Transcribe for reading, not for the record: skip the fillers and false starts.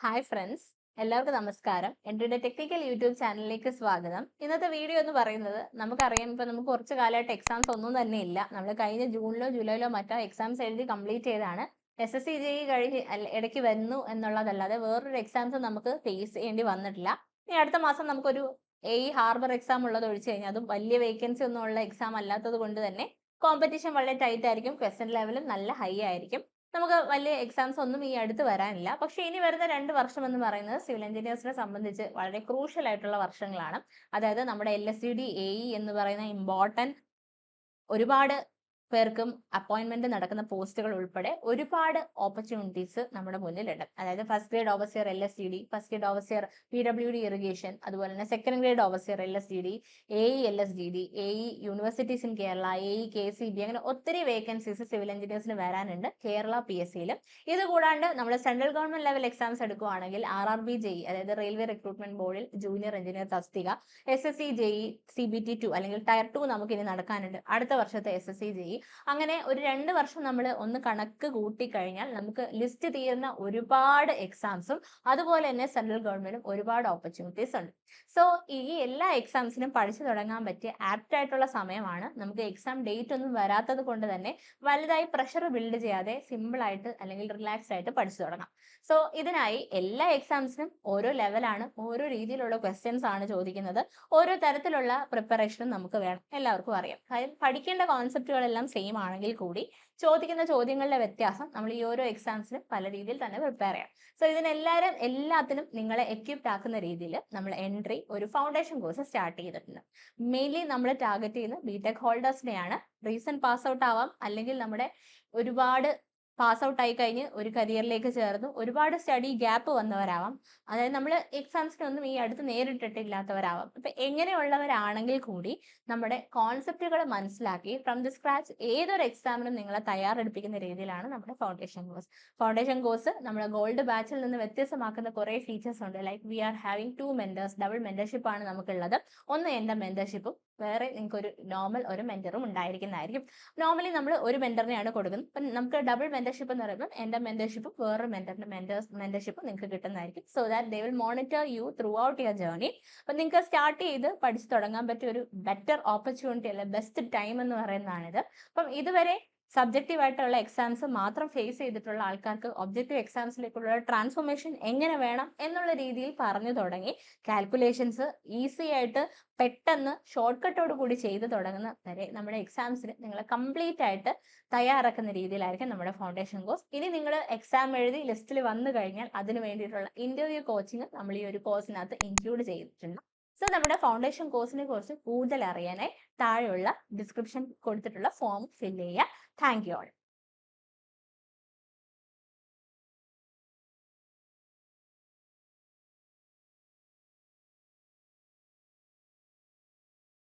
Hi friends, എല്ലാവർക്കും നമസ്കാരം. എൻ്റെ ടെക്നിക്കൽ യൂട്യൂബ് ചാനലിലേക്ക് സ്വാഗതം. ഇന്നത്തെ വീഡിയോ എന്ന് പറയുന്നത് നമുക്കറിയാം, ഇപ്പം നമുക്ക് കുറച്ച് കാലമായിട്ട് എക്സാംസ് ഒന്നും തന്നെ ഇല്ല. നമ്മൾ കഴിഞ്ഞ ജൂണിലോ ജൂലൈയിലോ മറ്റോ എക്സാംസ് എഴുതി കംപ്ലീറ്റ് ചെയ്താണ്. SSC കഴിഞ്ഞ് ഇടയ്ക്ക് വരുന്നു എന്നുള്ളതല്ലാതെ വേറൊരു എക്സാംസ് നമുക്ക് ഫേസ് ചെയ്യേണ്ടി വന്നിട്ടില്ല. ഇനി അടുത്ത മാസം നമുക്കൊരു ഹാർബർ എക്സാം ഉള്ളത് ഒഴിച്ചു കഴിഞ്ഞാൽ അതും വലിയ വേക്കൻസി ഒന്നും ഉള്ള എക്സാം അല്ലാത്തത് കൊണ്ട് തന്നെ കോമ്പറ്റീഷൻ വളരെ ടൈറ്റ് ആയിരിക്കും. ക്വസ്റ്റ്യൻ ലെവലും നല്ല ഹൈ ആയിരിക്കും. നമുക്ക് വലിയ എക്സാംസ് ഒന്നും ഈ അടുത്ത് വരാനില്ല. പക്ഷേ ഇനി വരുന്ന 2 വർഷം എന്ന് പറയുന്നത് സിവിൽ എഞ്ചിനീയേഴ്സിനെ സംബന്ധിച്ച് വളരെ ക്രൂഷ്യൽ ആയിട്ടുള്ള വർഷങ്ങളാണ്. അതായത് നമ്മുടെ LSTD, AE എന്ന് പറയുന്ന ഇമ്പോർട്ടന്റ് ഒരുപാട് പേർക്കും അപ്പോയിന്റ്മെന്റ് നടക്കുന്ന പോസ്റ്റുകൾ ഉൾപ്പെടെ ഒരുപാട് ഓപ്പർച്യൂണിറ്റീസ് നമ്മുടെ മുന്നിലുണ്ട്. അതായത് first grade overseer LSTD, first grade overseer PWD irrigation, അതുപോലെ തന്നെ second grade overseer LSTD, AE LSDD, AE universities in Kerala, AE KCB, അങ്ങനെ ഒത്തിരി വേക്കൻസീസ് സിവിൽ എഞ്ചിനീയേഴ്സിന് വരാനുണ്ട് കേരള PSCയിലും. ഇത് കൂടാണ്ട് നമ്മൾ സെൻട്രൽ ഗവൺമെന്റ് ലെവൽ എക്സാംസ് എടുക്കുകയാണെങ്കിൽ RRB JE, അതായത് റെയിൽവേ റിക്രൂട്ട്മെന്റ് ബോർഡിൽ ജൂനിയർ എഞ്ചിനീയർ തസ്തിക, SSC JE CBT 2 അല്ലെങ്കിൽ ടയർ 2 നമുക്ക് ഇനി നടക്കാനുണ്ട് അടുത്ത വർഷത്തെ SSC JE. അങ്ങനെ ഒരു 2 വർഷം നമ്മൾ ഒന്ന് കണക്ക് കൂട്ടിക്കഴിഞ്ഞാൽ നമുക്ക് ലിസ്റ്റ് തീരുന്ന ഒരുപാട് എക്സാംസും അതുപോലെ തന്നെ സെൻട്രൽ ഗവൺമെന്റും ഒരുപാട് ഓപ്പർച്യൂണിറ്റീസ് ഉണ്ട്. സോ ഈ എല്ലാ എക്സാംസിനും പഠിച്ചു തുടങ്ങാൻ പറ്റിയ ആപ്റ്റ് ആയിട്ടുള്ള സമയമാണ്. നമുക്ക് എക്സാം ഡേറ്റ് ഒന്നും വരാത്തത് കൊണ്ട് തന്നെ വലുതായി പ്രഷർ ബിൽഡ് ചെയ്യാതെ സിമ്പിൾ ആയിട്ട് അല്ലെങ്കിൽ റിലാക്സ്ഡ് ആയിട്ട് പഠിച്ചു തുടങ്ങാം. സോ ഇതിനായി എല്ലാ എക്സാംസിനും ഓരോ ലെവലാണ്, ഓരോ രീതിയിലുള്ള ക്വസ്റ്റ്യൻസ് ആണ് ചോദിക്കുന്നത്. ഓരോ തരത്തിലുള്ള പ്രിപ്പറേഷനും നമുക്ക് വേണം, എല്ലാവർക്കും അറിയാം. കാര്യം പഠിക്കേണ്ട കോൺസെപ്റ്റുകളെല്ലാം സെയിം ആണെങ്കിൽ കൂടി ചോദിക്കുന്ന ചോദ്യങ്ങളുടെ വ്യത്യാസം നമ്മൾ ഈ ഓരോ എക്സാംസിനും പല രീതിയിൽ തന്നെ പ്രിപ്പയർ ചെയ്യാം. സോ എല്ലാത്തിനും നിങ്ങളെ എക്വിപ്ഡ് ആക്കുന്ന രീതിയിൽ നമ്മൾ എൻട്രി ഒരു ഫൗണ്ടേഷൻ കോഴ്സ് സ്റ്റാർട്ട് ചെയ്തിട്ടുണ്ട്. മെയിൻലി നമ്മൾ ടാർഗറ്റ് ചെയ്യുന്ന BTech ഹോൾഡേഴ്സിനെയാണ്. റീസെന്റ് പാസ് ഔട്ട് ആവാം, അല്ലെങ്കിൽ നമ്മുടെ ഒരുപാട് പാസ് ഔട്ട് ആയി കഴിഞ്ഞ് ഒരു കരിയറിലേക്ക് ചേർന്ന് ഒരുപാട് സ്റ്റഡി ഗ്യാപ്പ് വന്നവരാവാം. അതായത് നമ്മൾ എക്സാംസിനൊന്നും ഈ അടുത്ത് നേരിട്ടിട്ടില്ലാത്തവരാവാം. ഇപ്പൊ എങ്ങനെയുള്ളവരാണെങ്കിൽ കൂടി നമ്മുടെ കോൺസെപ്റ്റുകൾ മനസ്സിലാക്കി ഫ്രം ദി സ്ക്രാച്ച് ഏതൊരു എക്സാമിനും നിങ്ങളെ തയ്യാറെടുപ്പിക്കുന്ന രീതിയിലാണ് നമ്മുടെ ഫൗണ്ടേഷൻ കോഴ്സ്. ഫൗണ്ടേഷൻ കോഴ്സ് നമ്മുടെ ഗോൾഡ് ബാച്ചിൽ നിന്ന് വ്യത്യസ്തമാക്കുന്ന കുറേ ഫീച്ചേഴ്സ് ഉണ്ട്. Like we are having 2 mentors, double mentorship ആണ് നമുക്കുള്ളത്. ഒന്ന് എൻ്റെ മെന്റർഷിപ്പും വേറെ നിങ്ങൾക്ക് ഒരു നോർമൽ ഒരു മെന്ററും ഉണ്ടായിരിക്കുന്നതായിരിക്കും. നോർമലി നമ്മൾ ഒരു മെന്ററിനെയാണ് കൊടുക്കുന്നത്. അപ്പം നമുക്ക് ഡബിൾ മെന്റർഷിപ്പ് എന്ന് പറയുമ്പോൾ എൻ്റെ മെന്റർഷിപ്പും വേറൊരു മെന്ററിന്റെ മെന്റർഷിപ്പും നിങ്ങൾക്ക് കിട്ടുന്നതായിരിക്കും. So that they will monitor you through out your journey. അപ്പം നിങ്ങൾക്ക് സ്റ്റാർട്ട് ചെയ്ത് പഠിച്ചു തുടങ്ങാൻ പറ്റിയ ഒരു ബെറ്റർ ഓപ്പർച്യൂണിറ്റി അല്ലെ ബെസ്റ്റ് ടൈം എന്ന് പറയുന്നതാണിത്. അപ്പം ഇതുവരെ സബ്ജക്റ്റീവ് ആയിട്ടുള്ള എക്സാംസ് മാത്രം ഫേസ് ചെയ്തിട്ടുള്ള ആൾക്കാർക്ക് ഒബ്ജക്റ്റീവ് എക്സാംസിലേക്കുള്ള ട്രാൻസ്ഫോർമേഷൻ എങ്ങനെ വേണം എന്നുള്ള രീതിയിൽ പറഞ്ഞു തുടങ്ങി കാൽക്കുലേഷൻസ് ഈസി ആയിട്ട് പെട്ടെന്ന് ഷോർട്ട് കട്ടോട് കൂടി ചെയ്ത് തുടങ്ങുന്ന വരെ നമ്മുടെ എക്സാംസിന് നിങ്ങളെ കംപ്ലീറ്റ് ആയിട്ട് തയ്യാറാക്കുന്ന രീതിയിലായിരിക്കും നമ്മുടെ ഫൗണ്ടേഷൻ കോഴ്സ്. ഇനി നിങ്ങൾ എക്സാം എഴുതി ലിസ്റ്റിൽ വന്നു കഴിഞ്ഞാൽ അതിന് വേണ്ടിയിട്ടുള്ള ഇന്റർവ്യൂ കോച്ചിങ് നമ്മൾ ഈ ഒരു കോഴ്സിനകത്ത് ഇൻക്ലൂഡ് ചെയ്തിട്ടുണ്ട്. സോ നമ്മുടെ ഫൗണ്ടേഷൻ കോഴ്സിനെ കുറിച്ച് കൂടുതൽ അറിയാനായി താഴെയുള്ള ഡിസ്ക്രിപ്ഷൻ കൊടുത്തിട്ടുള്ള ഫോം ഫില്ല് ചെയ്യുക. Thank you all.